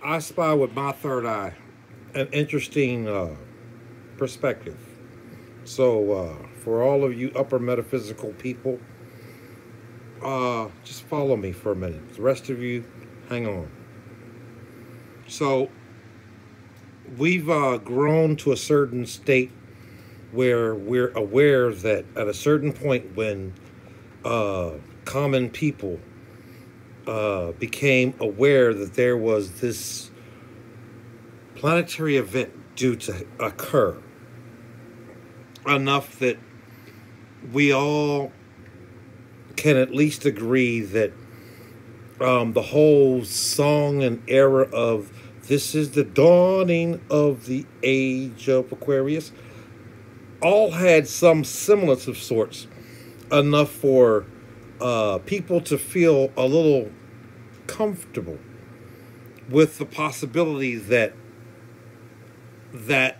I spy with my third eye an interesting perspective. So, for all of you upper metaphysical people, just follow me for a minute. The rest of you, hang on. So, we've grown to a certain state where we're aware that at a certain point when common people became aware that there was this planetary event due to occur, enough that we all can at least agree that the whole song and era of this is the dawning of the age of Aquarius all had some semblance of sorts, enough for people to feel a little comfortable with the possibility that that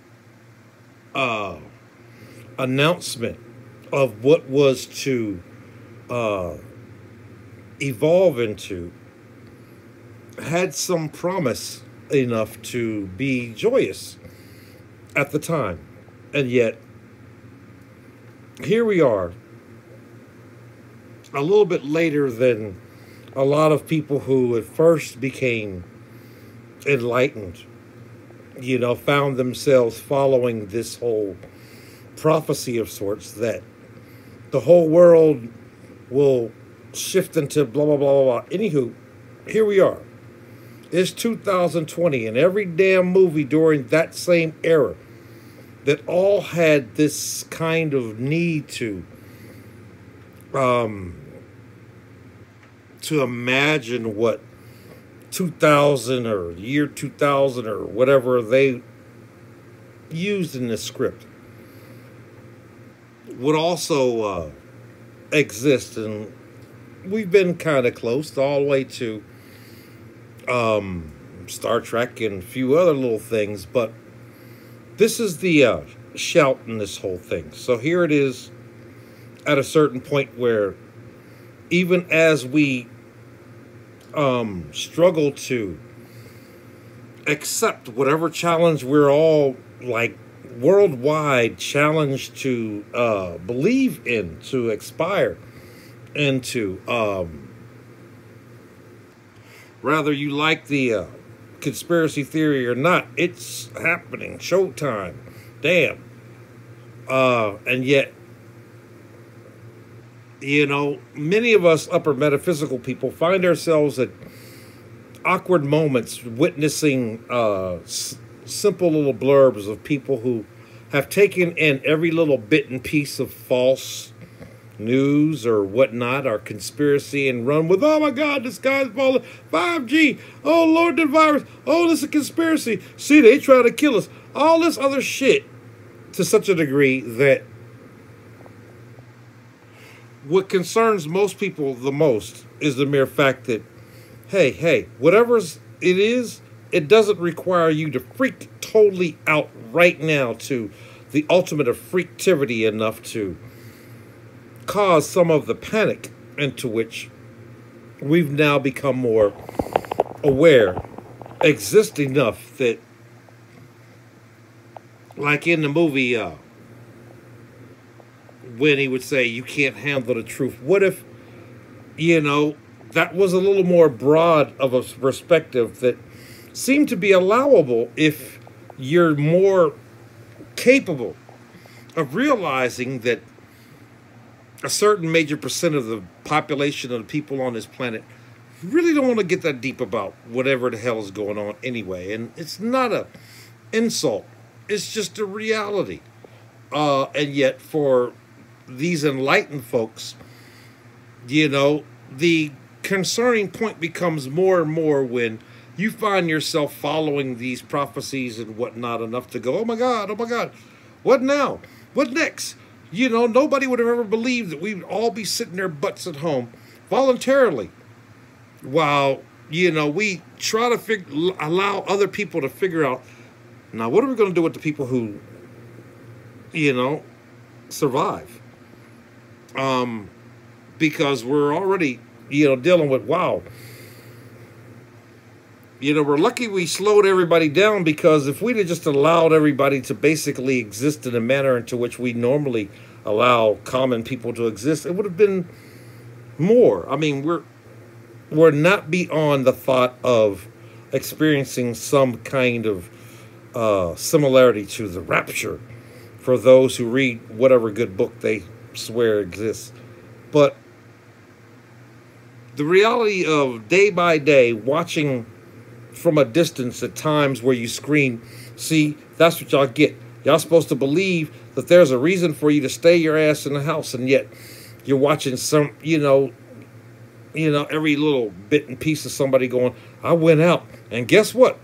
announcement of what was to evolve into had some promise enough to be joyous at the time. And yet, here we are, a little bit later than a lot of people who at first became enlightened, found themselves following this whole prophecy of sorts that the whole world will shift into blah, blah, blah, blah, blah. Anywho, here we are. It's 2020, and every damn movie during that same era that all had this kind of need to imagine what 2000 or year 2000 or whatever they used in the script would also exist. And we've been kind of close all the way to Star Trek and a few other little things, but this is the shout in this whole thing. So here it is at a certain point where even as we struggle to accept whatever challenge we're all like worldwide challenged to believe in, to aspire into, whether you like the conspiracy theory or not, it's happening. Showtime. Damn. And yet, many of us upper metaphysical people find ourselves at awkward moments witnessing simple little blurbs of people who have taken in every little bit and piece of false news or whatnot, or conspiracy, and run with, oh my God, the sky's falling, 5G, oh Lord, the virus, oh, this is a conspiracy, see, they try to kill us, all this other shit, to such a degree that what concerns most people the most is the mere fact that, hey, whatever it is, it doesn't require you to freak totally out right now to the ultimate of freaktivity enough to cause some of the panic into which we've now become more aware exist enough that, like in the movie, when he would say, you can't handle the truth. What if, that was a little more broad of a perspective that seemed to be allowable if you're more capable of realizing that a certain major percent of the population of the people on this planet really don't want to get that deep about whatever the hell is going on anyway. And it's not a insult. It's just a reality. And yet for these enlightened folks, the concerning point becomes more and more when you find yourself following these prophecies and whatnot enough to go, oh my God, what now? What next? Nobody would have ever believed that we'd all be sitting their butts at home voluntarily while, we try to allow other people to figure out, now what are we going to do with the people who, survive? Because we're already, dealing with, wow, You know, we're lucky we slowed everybody down, because if we'd have just allowed everybody to basically exist in a manner into which we normally allow common people to exist, it would have been more. I mean, we're not beyond the thought of experiencing some kind of similarity to the rapture for those who read whatever good book they swear exists. But the reality of day by day watching from a distance at times where you scream, see, that's what y'all get. Y'all supposed to believe that there's a reason for you to stay your ass in the house, and yet you're watching some, every little bit and piece of somebody going, I went out, and guess what?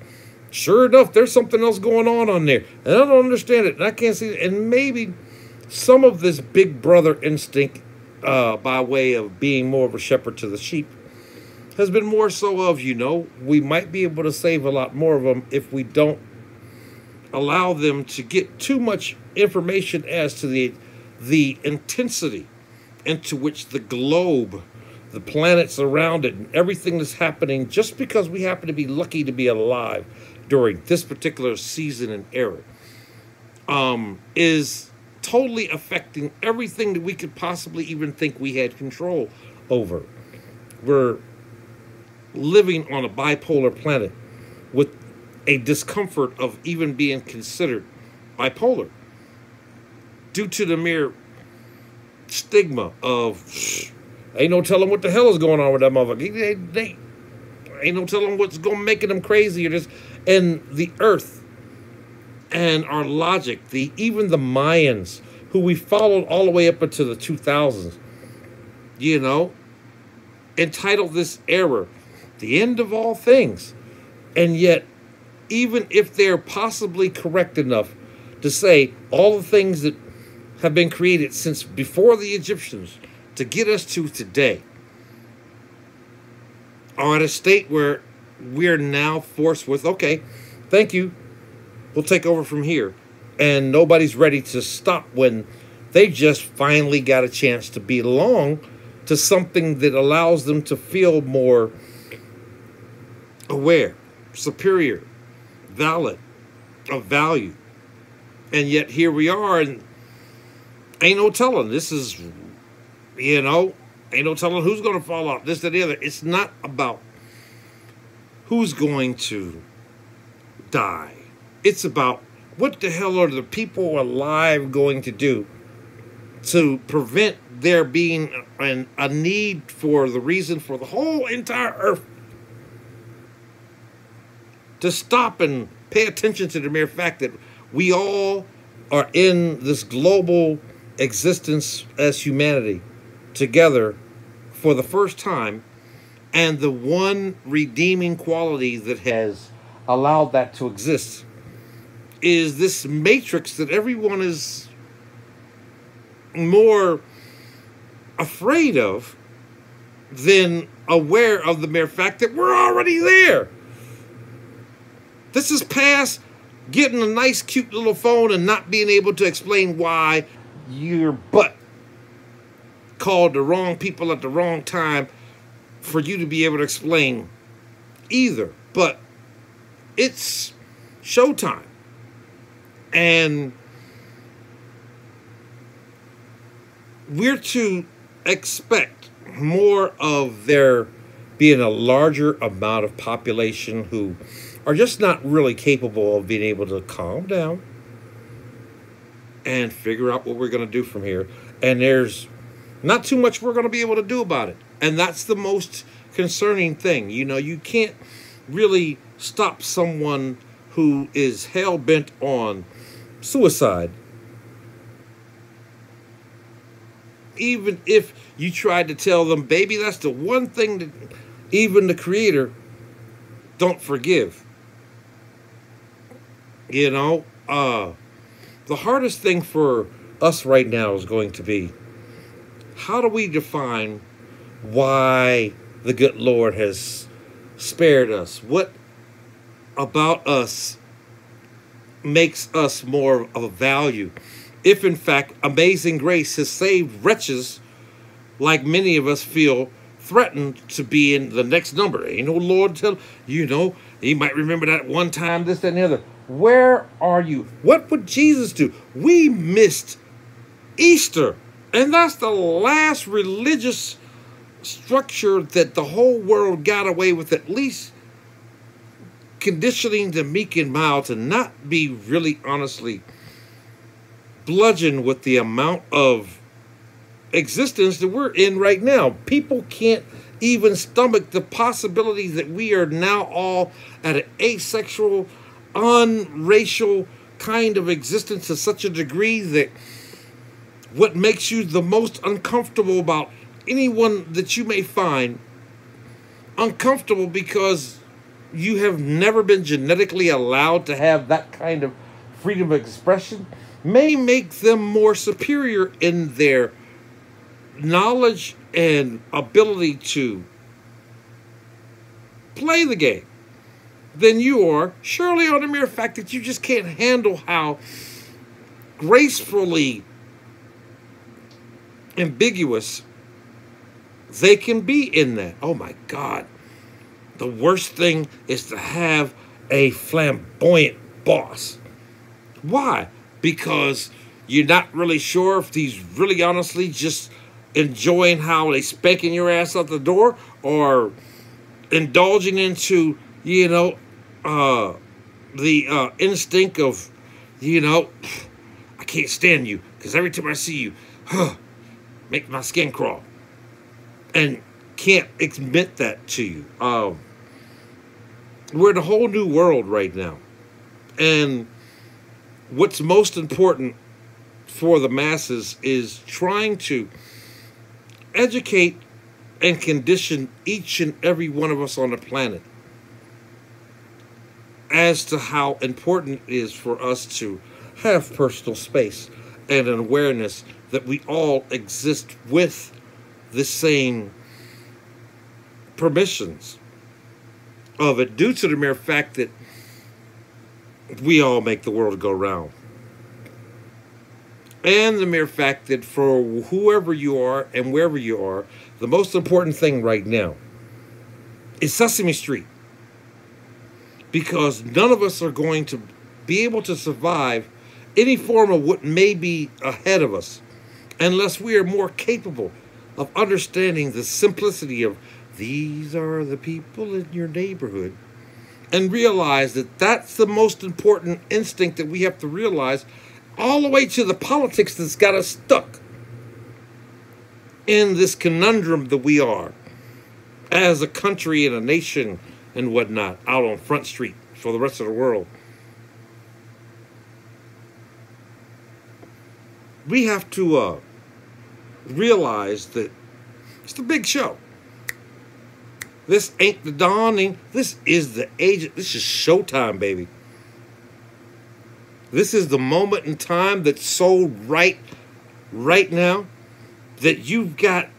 Sure enough, there's something else going on there, and I don't understand it, and I can't see it. And maybe some of this big brother instinct, by way of being more of a shepherd to the sheep, has been more so of, we might be able to save a lot more of them if we don't allow them to get too much information as to the intensity into which the globe, the planets around it, and everything that's happening, just because we happen to be lucky to be alive during this particular season and era, is totally affecting everything that we could possibly even think we had control over. We're living on a bipolar planet with a discomfort of even being considered bipolar due to the mere stigma of ain't no telling what the hell is going on with that motherfucker. They ain't no telling what's making them crazy, or just, and the earth and our logic, even the Mayans, who we followed all the way up into the 2000s, entitled this era the end of all things. And yet, even if they're possibly correct enough to say all the things that have been created since before the Egyptians to get us to today are at a state where we're now forced with, okay, thank you, we'll take over from here. And nobody's ready to stop when they just finally got a chance to belong to something that allows them to feel more aware, superior, valid, of value. And yet here we are, and ain't no telling. This is, ain't no telling who's going to fall off, this, that, the other. It's not about who's going to die. It's about what the hell are the people alive going to do to prevent there being a need for the reason for the whole entire earth to stop and pay attention to the mere fact that we all are in this global existence as humanity together for the first time, and the one redeeming quality that has allowed that to exist is this matrix that everyone is more afraid of than aware of the mere fact that we're already there. This is past getting a nice, cute little phone and not being able to explain why your butt called the wrong people at the wrong time for you to be able to explain either. But it's showtime. And we're to expect more of there being a larger amount of population who are just not really capable of being able to calm down and figure out what we're going to do from here. And there's not too much we're going to be able to do about it. And that's the most concerning thing. You can't really stop someone who is hell-bent on suicide, even if you tried to tell them, baby, that's the one thing that even the Creator don't forgive. The hardest thing for us right now is going to be, how do we define why the good Lord has spared us? What about us makes us more of a value? If in fact amazing grace has saved wretches like many of us feel threatened to be in the next number. Ain't no Lord tell, You might remember that one time, this, that, and the other. Where are you? What would Jesus do? We missed Easter. And that's the last religious structure that the whole world got away with, at least conditioning the meek and mild to not be really honestly bludgeoned with the amount of existence that we're in right now. People can't even stomach the possibility that we are now all at an asexual, unracial kind of existence to such a degree that what makes you the most uncomfortable about anyone that you may find uncomfortable because you have never been genetically allowed to have that kind of freedom of expression may make them more superior in their knowledge and ability to play the game than you are, surely on the mere fact that you just can't handle how gracefully ambiguous they can be in that. Oh my God. The worst thing is to have a flamboyant boss. Why? Because you're not really sure if he's really honestly just enjoying how they spanking your ass out the door, or indulging into, the instinct of, I can't stand you because every time I see you, make my skin crawl, and can't admit that to you. We're in a whole new world right now, and what's most important for the masses is trying to educate and condition each and every one of us on the planet as to how important it is for us to have personal space and an awareness that we all exist with the same permissions of it, due to the mere fact that we all make the world go round. And the mere fact that for whoever you are and wherever you are, the most important thing right now is Sesame Street. Because none of us are going to be able to survive any form of what may be ahead of us unless we are more capable of understanding the simplicity of these are the people in your neighborhood, and realize that that's the most important instinct that we have to realize, all the way to the politics that's got us stuck in this conundrum that we are as a country and a nation and whatnot out on Front Street for the rest of the world. We have to realize that it's the big show. This ain't the dawning. This is the age. This is showtime, baby. This is the moment in time that's so right now that you've got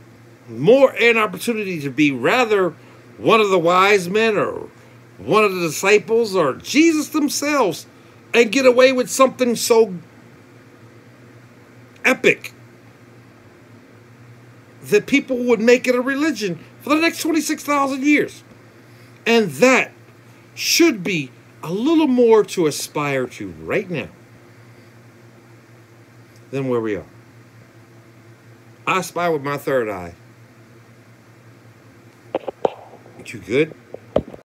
more an opportunity to be rather one of the wise men or one of the disciples or Jesus themselves and get away with something so epic that people would make it a religion for the next 26,000 years. And that should be a little more to aspire to right now than where we are. I spy with my third eye. You good?